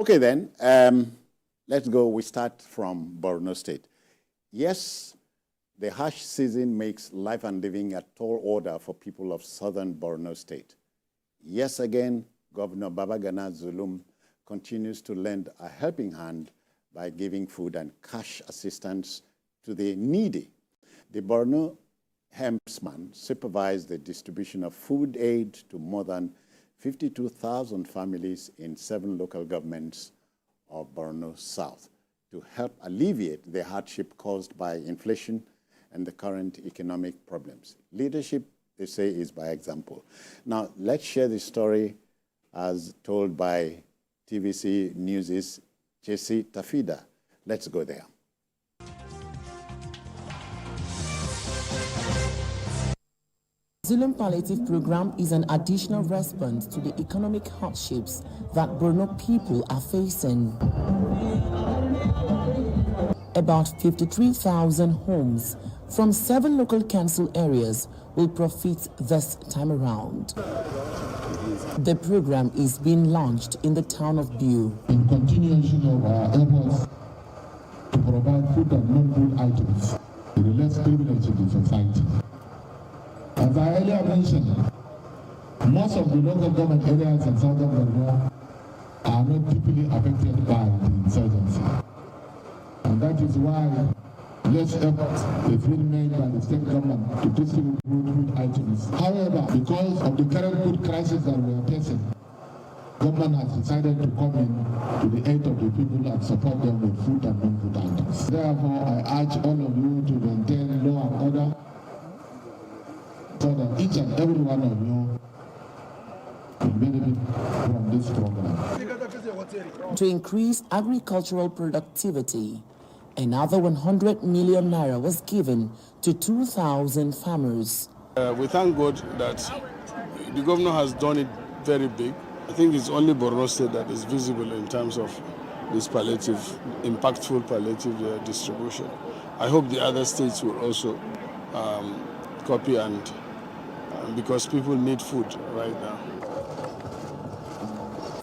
Okay then, let's go. We start from Borno State. Yes, the harsh season makes life and living a tall order for people of Southern Borno State. Yes, again, Governor Babagana Zulum continues to lend a helping hand by giving food and cash assistance to the needy. The Borno hemsman supervised the distribution of food aid to more than 52,000 families in 7 local governments of Borno South to help alleviate the hardship caused by inflation and the current economic problems. Leadership, they say, is by example. Now, let's share the story as told by TVC News' Jesse Tafida. Let's go there. Zulum Palliative Program is an additional response to the economic hardships that Borno people are facing. About 53,000 homes from 7 local council areas will profit this time around. The program is being launched in the town of Biu. In continuation of our efforts to provide food and non-food items to the less privileged in the society. As I earlier mentioned, most of the local government areas in Southern Borno are not deeply affected by the insurgency. And that is why less effort is being made by the state government to distribute food items. However, because of the current food crisis that we are facing, government has decided to come in to the aid of the people and support them with food and non-food items. Therefore, I urge all of you to maintain law and order so that each and every one of you will benefit from this program. To increase agricultural productivity, another 100 million naira was given to 2,000 farmers. We thank God that the governor has done it very big. I think it's only Borno State that is visible in terms of this palliative, impactful palliative distribution. I hope the other states will also copy and because people need food right now.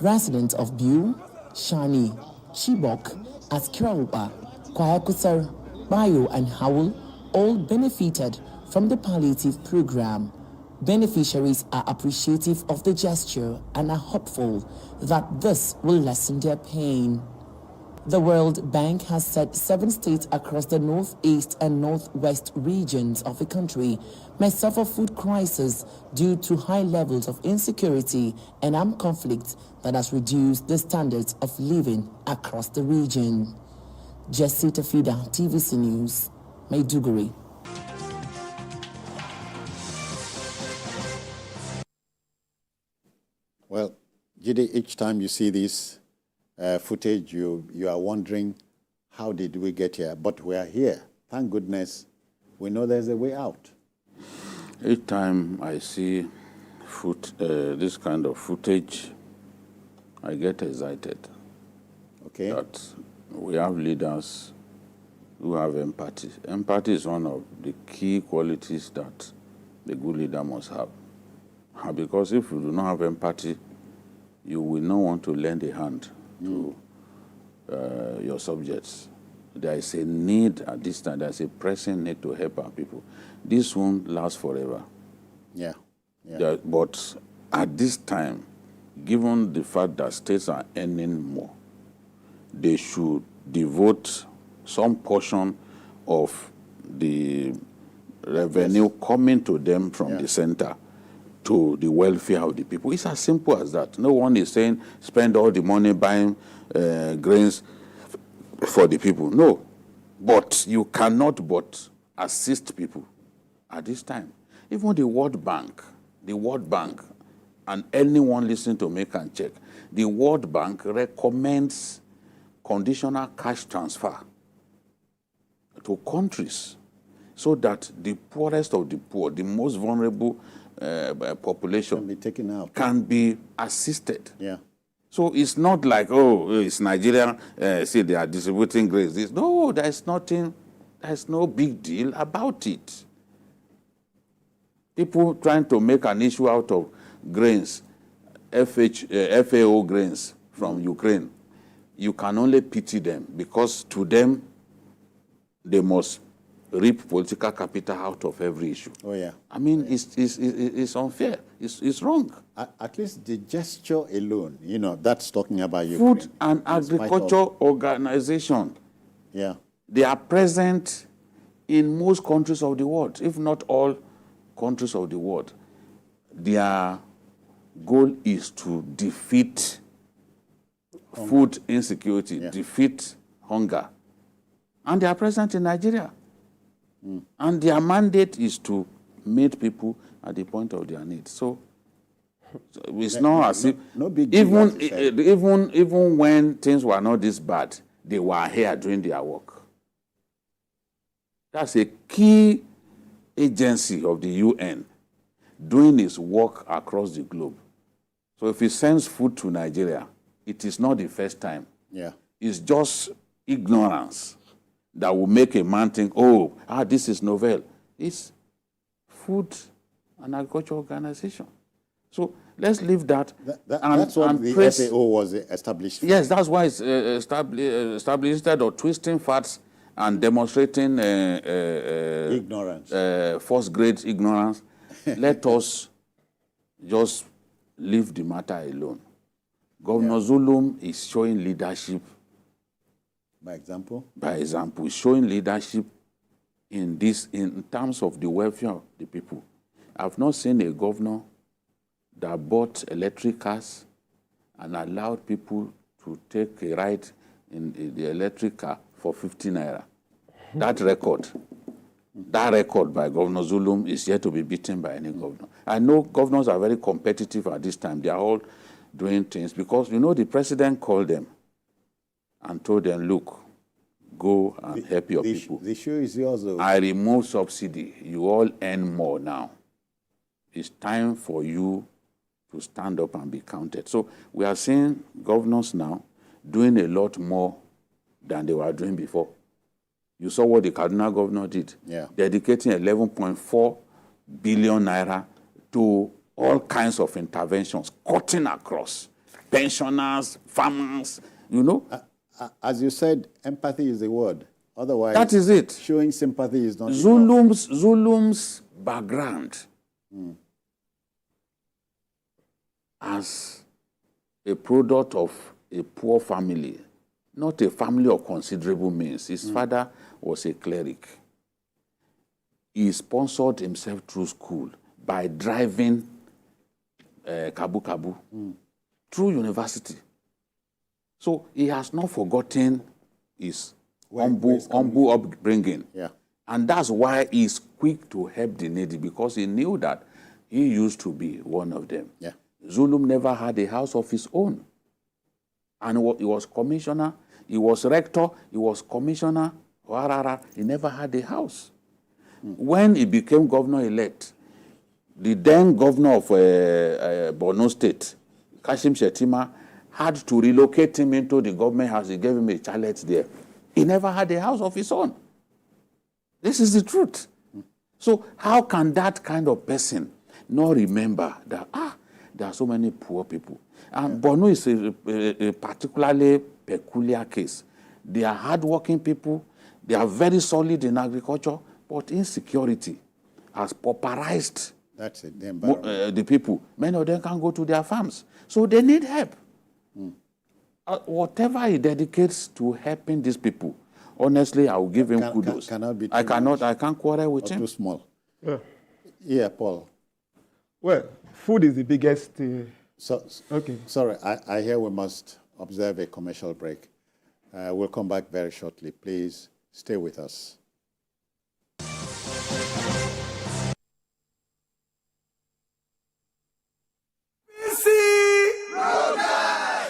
Residents of Biu, Shani, Chibok, Askiraupa, Kwayakusar, Bayo and Howell all benefited from the palliative program. Beneficiaries are appreciative of the gesture and are hopeful that this will lessen their pain. The World Bank has said 7 states across the northeast and northwest regions of the country may suffer food crisis due to high levels of insecurity and armed conflict that has reduced the standards of living across the region. Jesse Tafida, TVC News, Maiduguri. Well, Jide, each time you see this footage, you are wondering, how did we get here? But we are here. Thank goodness we know there's a way out. Each time I see this kind of footage, I get excited. Okay. That we have leaders who have empathy. Empathy is one of the key qualities that the good leader must have. Because if you do not have empathy, you will not want to lend a hand to your subjects. There is a need at this time, there's a pressing need to help our people. This won't last forever. Yeah. But at this time, given the fact that states are earning more, they should devote some portion of the revenue coming to them from the center to the welfare of the people. It's as simple as that. No one is saying spend all the money buying grains for the people. No. But you cannot but assist people at this time. Even the World Bank, and anyone listening to me can check, the World Bank recommends conditional cash transfer to countries so that the poorest of the poor, the most vulnerable population can be taken out, can be assisted. Yeah. So it's not like, oh, it's Nigeria, see they are distributing grains. No, there's nothing, there's no big deal about it. People trying to make an issue out of grains, FAO grains from Ukraine. you can only pity them because to them, they must reap political capital out of every issue. Oh, yeah. I mean, it's unfair. It's wrong. At least the gesture alone, that's talking about Ukraine. Food and Agriculture Organization, yeah, they are present in most countries of the world, if not all countries of the world. Their goal is to defeat food insecurity, defeat hunger. And they are present in Nigeria. And their mandate is to meet people at the point of their needs. So it's not as if no big deal, even when things were not this bad, they were here doing their work. That's a key agency of the UN doing its work across the globe. So if it sends food to Nigeria, it is not the first time. Yeah. It's just ignorance that will make a man think, this is novel. It's Food and Agriculture Organization. So let's leave that. That's what the FAO was established for. Yes, that's why it's established instead of twisting facts and demonstrating ignorance, first-grade ignorance. Let us just leave the matter alone. Governor Zulum is showing leadership. By example? By example, showing leadership in terms of the welfare of the people. I've not seen a governor that bought electric cars and allowed people to take a ride in the electric car for 50 naira. That record by Governor Zulum is yet to be beaten by any governor. I know governors are very competitive at this time. They are all doing things because, the president called them and told them, look, go and help your people. The show is yours, though. I remove subsidy. You all earn more now. It's time for you to stand up and be counted. So we are seeing governors now doing a lot more than they were doing before. You saw what the Kaduna governor did. Yeah. Dedicating 11.4 billion naira to all kinds of interventions, cutting across pensioners, farmers, As you said, empathy is the word. Otherwise, that is it. Showing sympathy is not Zulum's background as a product of a poor family, not a family of considerable means. His father was a cleric. He sponsored himself through school by driving Kabu through university. So he has not forgotten his humble upbringing. Yeah. And that's why he's quick to help the needy, because he knew that he used to be one of them. Yeah. Zulum never had a house of his own. And he was commissioner, he was rector, he was commissioner, he never had a house. When he became governor-elect, the then governor of Borno State, Kashim Shettima, had to relocate him into the government house. He gave him a chalet there. He never had a house of his own. This is the truth. So how can that kind of person not remember that, there are so many poor people? And Borno is a particularly peculiar case. They are hardworking people. They are very solid in agriculture, but insecurity has pauperized the people. Many of them can't go to their farms. So they need help. Whatever he dedicates to helping these people, honestly, I will give him kudos. I can't quarrel with him. Too small. Yeah, Paul. Well, food is the biggest. Okay. Sorry, I hear we must observe a commercial break. We'll come back very shortly. Please stay with us.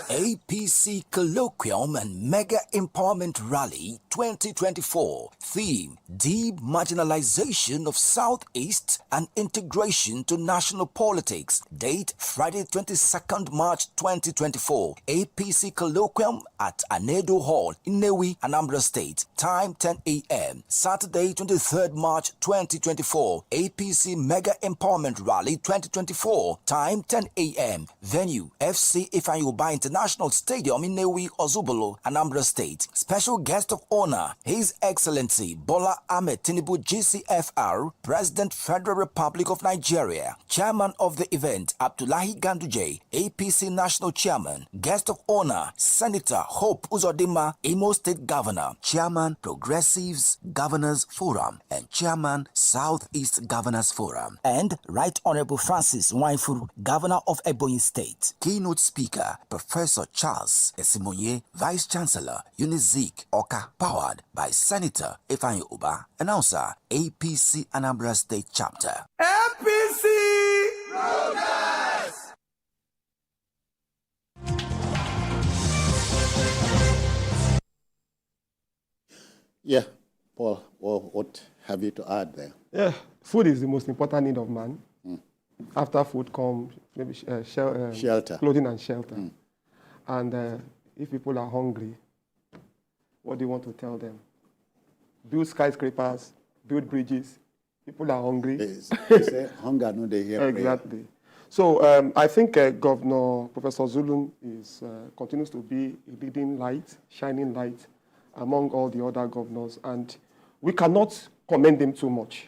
APC Colloquium and Mega Empowerment Rally 2024. Theme: Deep Marginalization of Southeast and Integration to National Politics. Date: Friday 22nd March 2024. APC Colloquium at Anedo Hall, Nnewi, Anambra State. Time 10 a.m. Saturday 23rd March 2024. APC Mega Empowerment Rally 2024. Time 10 a.m. Venue: FC Ifeanyi International Stadium in Nnewi, Ozubolo, Anambra State. Special guest of honor: His Excellency Bola Ahmed Tinubu GCFR, President Federal Republic of Nigeria. Chairman of the event: Abdullahi Ganduje, APC National Chairman. Guest of honor: Senator Hope Uzodinma, Imo State Governor. Chairman, Progressives Governors Forum, and Chairman, Southeast Governors Forum. And Right Honorable Francis Waifuru, Governor of Ebonyi State. Keynote speaker: Professor Charles Esimonye, Vice Chancellor, Unizik Oka, powered by Senator Ifeanyi Uba. Announcer: APC Anambra State Chapter. APC Progress! Yeah, Paul, well, what have you to add there? Yeah, food is the most important need of man. After food comes maybe shelter, clothing and shelter. And if people are hungry, what do you want to tell them? Build skyscrapers, build bridges. People are hungry. They say hunger, no, they hear. Exactly. So I think Governor Professor Zulum continues to be a leading light, shining light among all the other governors, and we cannot commend him too much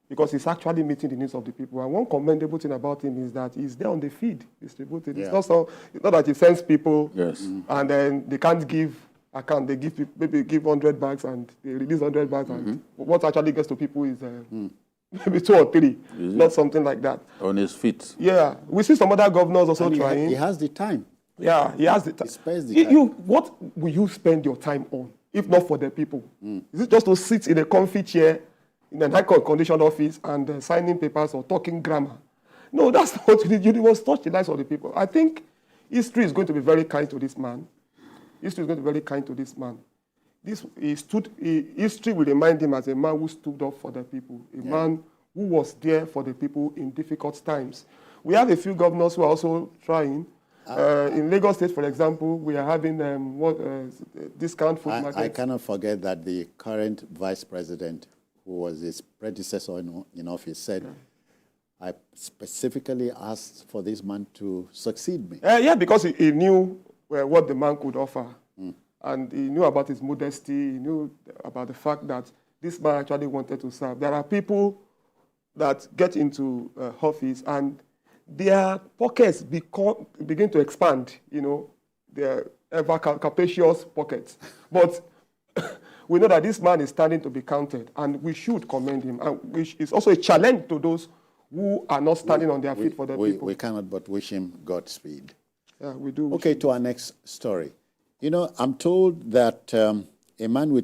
because he's actually meeting the needs of the people. And one commendable thing about him is that he's there on the feed distributing. Yeah. It's not that he sends people and then they can't give account. They give people, maybe give 100 bags and they release 100 bags, and what actually gets to people is maybe 2 or 3, not something like that. On his feet. Yeah, we see some other governors also trying. He has the time. Yeah, he has the time. He spares the time. What will you spend your time on, if not for the people? Is it just to sit in a comfy chair in an air-conditioned office and signing papers or talking grammar? No, that's not what you need. You must touch the lives of the people. I think history is going to be very kind to this man. History is going to be very kind to this man. History will remind him as a man who stood up for the people, a man who was there for the people in difficult times. We have a few governors who are also trying. In Lagos State, for example, we are having discount food markets. I cannot forget that the current vice president, who was his predecessor in office, said, I specifically asked for this man to succeed me. Yeah, because he knew what the man could offer. And he knew about his modesty. He knew about the fact that this man actually wanted to serve. There are people that get into office and their pockets begin to expand, their ever capacious pockets. But we know that this man is starting to be counted, and we should commend him. And which is also a challenge to those who are not standing on their feet for the people. We cannot but wish him Godspeed. Yeah, we do. Okay, to our next story. I'm told that a man with